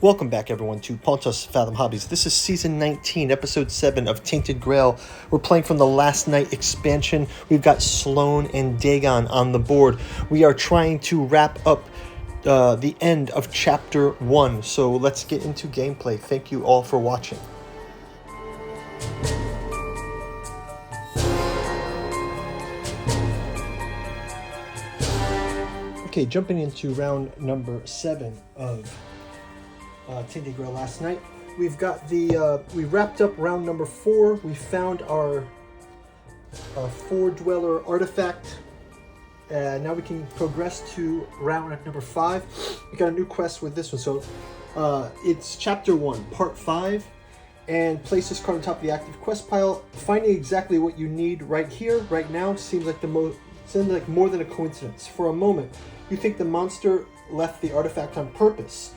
Welcome back, everyone, to Pontus Fathom Hobbies. This is Season 19, Episode 7 of Tainted Grail. We're playing from the Last Night expansion. We've got Sloan and Dagon on the board. We are trying to wrap up the end of Chapter 1, so let's get into gameplay. Thank you all for watching. Okay, jumping into round number 7 of Tainted Grail Last Night. We've got we wrapped up round number 4. We found our 4-dweller artifact. Now we can progress to round number 5. We got a new quest with this one. So it's Chapter 1, Part 5. And place this card on top of the active quest pile. Finding exactly what you need right here, right now, seems like more than a coincidence. For a moment, you think the monster left the artifact on purpose.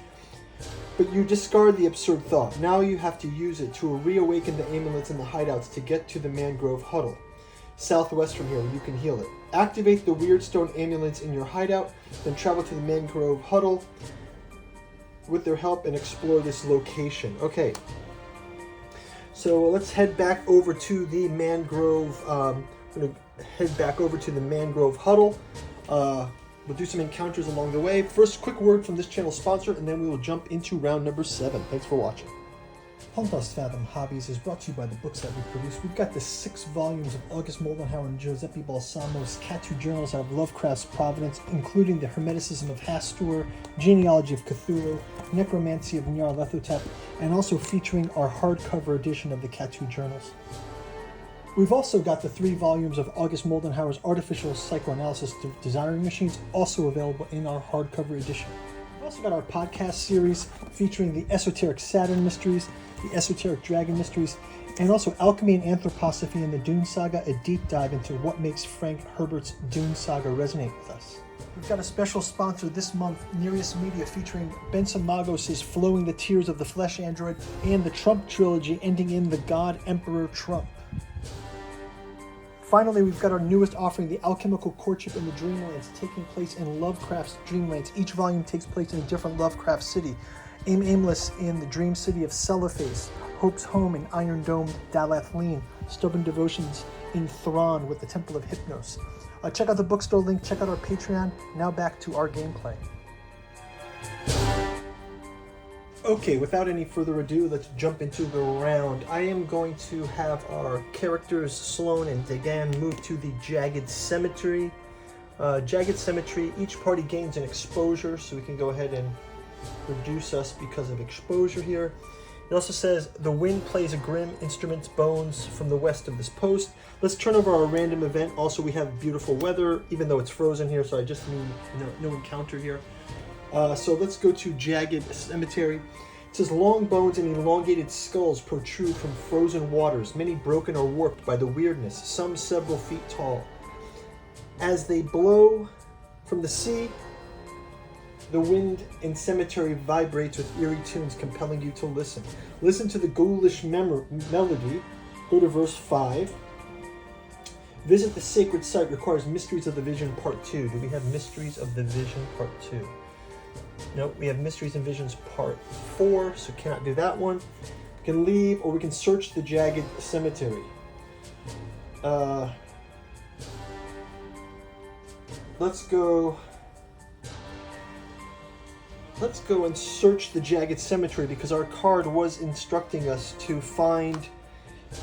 But you discard the absurd thought. Now you have to use it to reawaken the amulets in the hideouts to get to the mangrove huddle. Southwest from here, where you can heal it. Activate the weird stone amulets in your hideout, then travel to the mangrove huddle with their help and explore this location. Okay. So let's head back over to the mangrove. We're going to head back over to the mangrove huddle. We'll do some encounters along the way. First, quick word from this channel sponsor, and then we will jump into round number 7. Thanks for watching. Pontus Fathom Hobbies is brought to you by the books that we produce. We've got the 6 volumes of August Moldenhauer and Giuseppe Balsamo's Cat2 journals out of Lovecraft's Providence, including the Hermeticism of Hastur, Genealogy of Cthulhu, Necromancy of Nyarlathotep, and also featuring our hardcover edition of the Cat2 journals. We've also got the 3 volumes of August Moldenhauer's Artificial Psychoanalysis Desiring Machines, also available in our hardcover edition. We've also got our podcast series featuring the Esoteric Saturn Mysteries, the Esoteric Dragon Mysteries, and also Alchemy and Anthroposophy in the Dune Saga, a deep dive into what makes Frank Herbert's Dune Saga resonate with us. We've got a special sponsor this month, Nereus Media, featuring Benson Magos' Flowing the Tears of the Flesh Android and the Trump trilogy ending in the God Emperor Trump. Finally, we've got our newest offering, The Alchemical Courtship in the Dreamlands, taking place in Lovecraft's Dreamlands. Each volume takes place in a different Lovecraft city. Aimless in the dream city of Cellophase, Hope's Home in Iron Domed Dalathleen, Stubborn Devotions in Thrawn with the Temple of Hypnos. Check out the bookstore link, check out our Patreon. Now back to our gameplay. Okay, without any further ado, let's jump into the round. I am going to have our characters, Sloan and Dagon, move to the Jagged Cemetery. Jagged Cemetery, each party gains an exposure, so we can go ahead and reduce us because of exposure here. It also says, the wind plays a grim instrument's bones from the west of this post. Let's turn over our random event. Also, we have beautiful weather, even though it's frozen here, so I just mean no encounter here. So let's go to Jagged Cemetery. It says, long bones and elongated skulls protrude from frozen waters, many broken or warped by the weirdness, some several feet tall. As they blow from the sea, the wind in cemetery vibrates with eerie tunes compelling you to listen. Listen to the ghoulish melody. Go to verse 5. Visit the sacred site requires Mysteries of the Vision Part 2. Do we have Mysteries of the Vision Part 2? Nope, we have Mysteries and Visions Part 4, so cannot do that one. We can leave, or we can search the Jagged Cemetery. Let's go and search the Jagged Cemetery, because our card was instructing us to find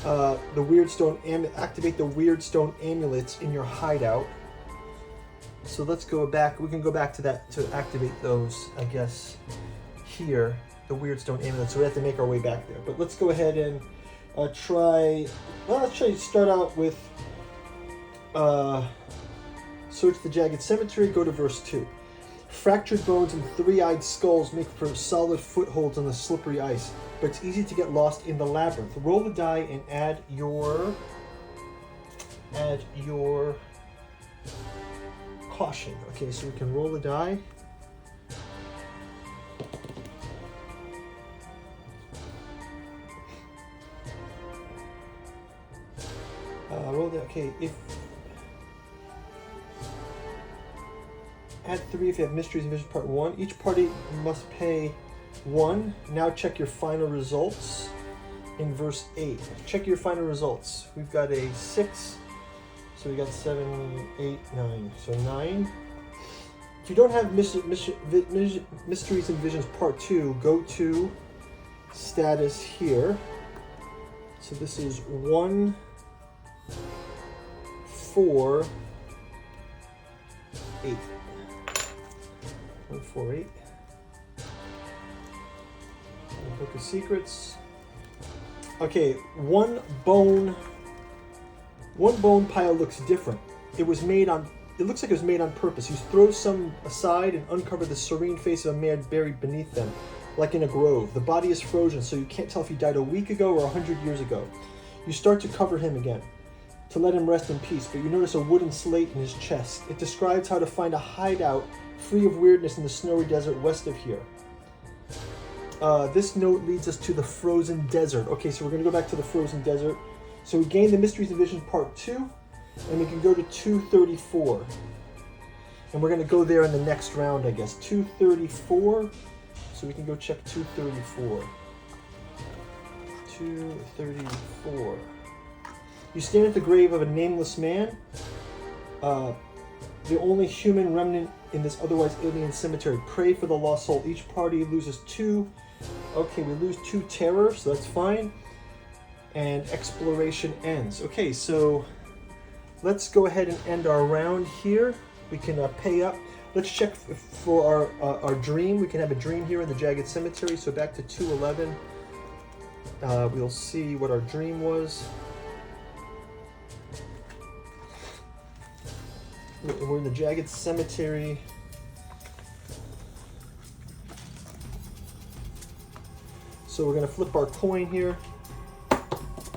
the Weirdstone activate the Weirdstone amulets in your hideout. So let's go back. We can go back to that to activate those, I guess, here, the Weirdstone amulets. So we have to make our way back there. But let's go ahead and let's try to start out with search the Jagged Cemetery, go to verse 2. Fractured bones and three-eyed skulls make for solid footholds on the slippery ice, but it's easy to get lost in the labyrinth. Roll the die and add your caution. Okay, so we can roll the die. Okay, add 3 if you have Mysteries and Visions Part 1. Each party must pay 1. Now check your final results in verse 8. Check your final results. We've got a 6. So we got 7, 8, 9. So 9. If you don't have Mysteries and Visions Part 2, go to status here. So this is 1, 4, 8. 1, 4, 8. Book of Secrets. Okay, one bone pile looks different. It looks like it was made on purpose. You throw some aside and uncover the serene face of a man buried beneath them, like in a grove. The body is frozen, so you can't tell if he died a week ago or 100 years ago. You start to cover him again, to let him rest in peace, but you notice a wooden slate in his chest. It describes how to find a hideout free of weirdness in the snowy desert west of here. This note leads us to the frozen desert. Okay, so we're going to go back to the frozen desert. So we gained the Mysteries and Visions Part 2, and we can go to 234. And we're going to go there in the next round, I guess. 234. So we can go check 234. 234. You stand at the grave of a nameless man, the only human remnant in this otherwise alien cemetery. Pray for the lost soul. Each party loses 2. Okay, we lose 2 terror, so that's fine. And exploration ends. Okay, so let's go ahead and end our round here. We can pay up. Let's check for our dream. We can have a dream here in the Jagged Cemetery. So back to 211. We'll see what our dream was. We're in the Jagged Cemetery. So we're going to flip our coin here,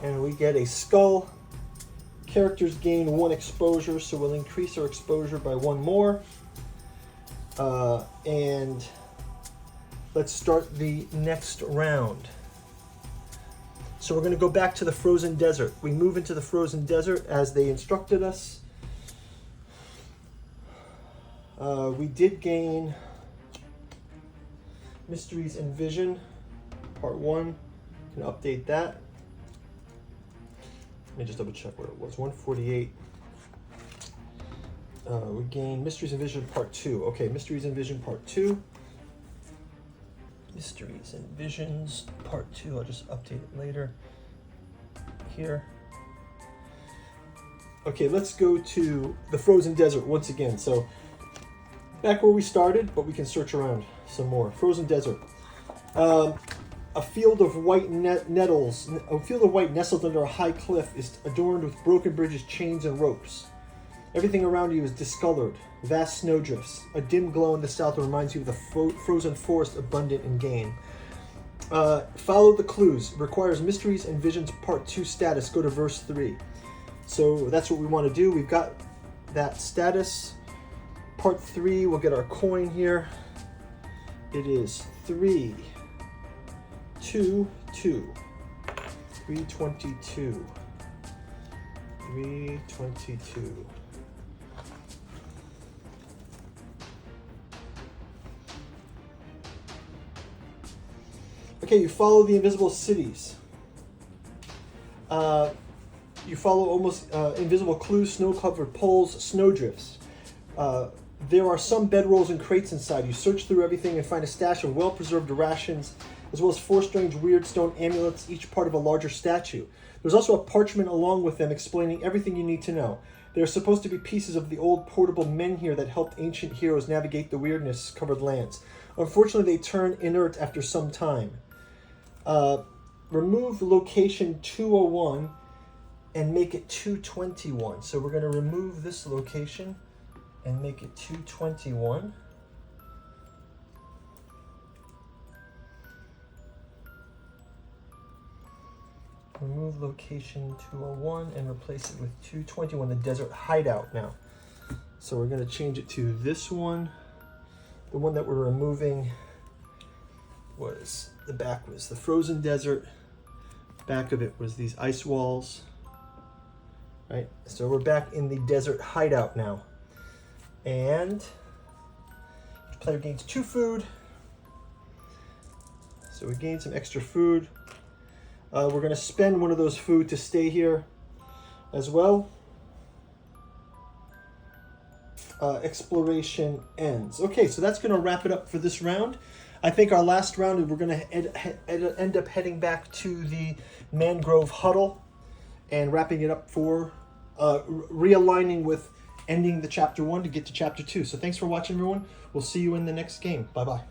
and we get a skull. Characters gain 1 exposure, so we'll increase our exposure by 1 more. And let's start the next round. So we're going to go back to the frozen desert. We move into the frozen desert as they instructed us. We did gain Mysteries and Vision Part 1. Can update that. Let me just double check where it was. 148. We gained Mysteries and Vision Part 2. Okay, Mysteries and Vision Part 2. Mysteries and Visions Part 2. I'll just update it later. Here. Okay, let's go to the frozen desert once again. So back where we started, but we can search around some more. Frozen desert. A field of white nettles, a field of white nestled under a high cliff is adorned with broken bridges, chains, and ropes. Everything around you is discolored. Vast snowdrifts. A dim glow in the south reminds you of the frozen forest abundant in game. Follow the clues. Requires Mysteries and Visions Part 2 status. Go to verse 3. So that's what we want to do. We've got that status. Part 3, we'll get our coin here. It is 3, 2, 2. 322. 322. Okay, you follow the invisible cities. You follow almost invisible clues, snow-covered poles, snowdrifts. There are some bedrolls and crates inside. You search through everything and find a stash of well-preserved rations, as well as 4 strange weird stone amulets, each part of a larger statue. There's also a parchment along with them explaining everything you need to know. There are supposed to be pieces of the old portable menhir that helped ancient heroes navigate the weirdness-covered lands. Unfortunately, they turn inert after some time. Remove location 201 and make it 221. So we're going to remove this location and make it 221. Remove location 201 and replace it with 221, the desert hideout now. So we're going to change it to this one. The one that we're removing was, the back was the frozen desert. Back of it was these ice walls. Right? So we're back in the desert hideout now. And each player gains 2 food. So we gained some extra food. We're going to spend one of those food to stay here as well. Exploration ends. Okay, so that's going to wrap it up for this round. I think our last round, we're going to end up heading back to the Mangrove Huddle and wrapping it up for realigning with ending the chapter 1 to get to chapter 2. So thanks for watching, everyone. We'll see you in the next game. Bye-bye.